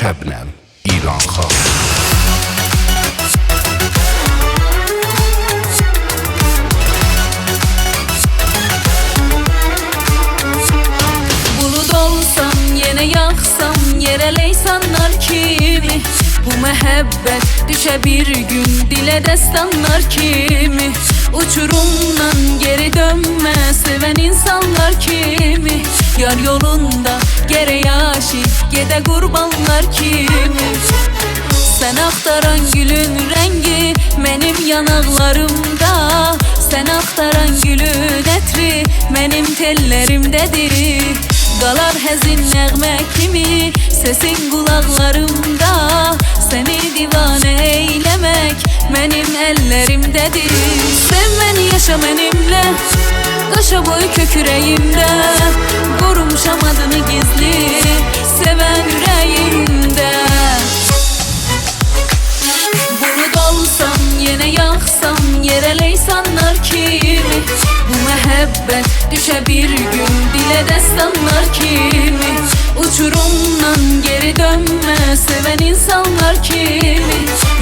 Şebnem İran xan. Bulut olsam yine yaksam yere leysanlar kimi? Bu mehabbet düşe bir gün dile destanlar kimi? Uçurumdan geri dönme seven insanlar kimi? Yar yolunda gere yaşı gede kurbanlar kimi? Sen aktaran gülün rengi benim yanaklarımda, sen aktaran gülün etri benim tellerimdedir. Qalar həzin nəğmə kimi sesin kulaklarımda, seni divane eylemek benim ellerimdedir. Sev beni yaşa benimle, kaşa boy köküreğimde, korumuşam adını gizli seven yüreğimde. Bulut olsam yine yaksam yere leysanlar kimi? Bu mehabbet düşe bir gün dile destanlar kimi? Uçurumdan geri dönme seven insanlar kimi?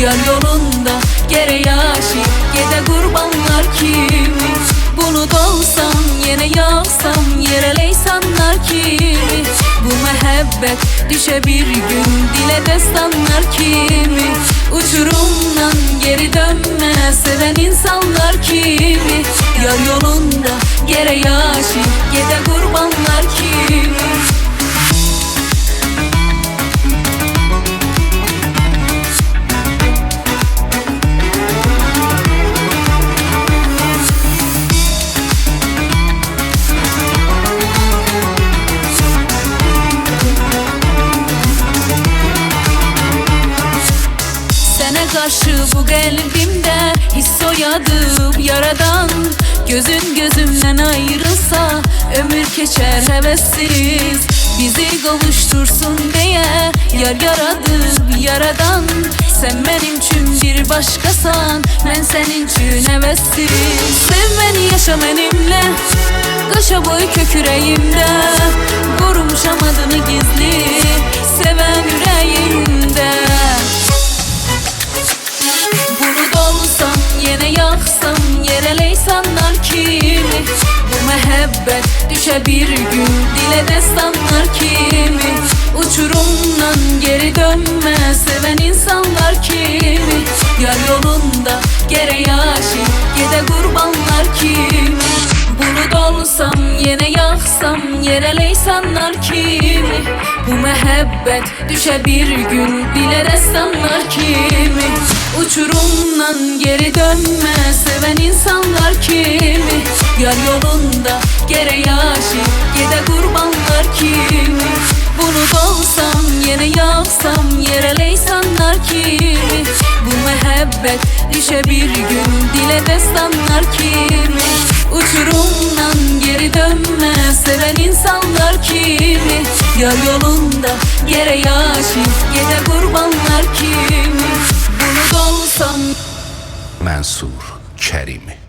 Yar yolunda gere yaşı gede kurbanlar kimi? Bulut olsam yine yaksam yere leysanlar kimi? Bu mehabbet düşe bir gün dile destanlar kimi? Uçurumdan geri dönme seven insanlar kimi? Yar yolunda gere yaşı gede kurbanlar kimi? Karşı bu kalbimde his soyadım yaradan. Gözün gözümden ayrılsa ömür geçer hevessiz. Bizi kavuştursun diye yar yaradım yaradan. Sen benim için bir başkasan, ben senin için hevessiz. Sev beni yaşa benimle, kaşa boy köküreğimde, korumuşam adını gizli seven yüreğimde. Bulut olsam yine yaksam yere leysanlar kimi? Bu mehabbet düşe bir gün dile destanlar kimi? Uçurumdan geri dönme seven insanlar kimi? Yar yolunda gere yaşı gede kurbanlar kimi? Bulut olsam yine yaksam yere leysanlar kimi? Bu mehabbet düşe bir gün dile destanlar kimi? Uçurumdan geri dönme seven insanlar kimi? Yar yolunda gere yaşı gede kurbanlar kimi? Bulut olsam yine yaksam yere leysanlar kimi? Bu mehabbet düşe bir gün dile destanlar kimi? Uçurumdan geri dönme seven insanlar kimi? Yar yolunda gere yaşı gede kurbanlar kimi? Bulut olsam Mənsur Kərimi.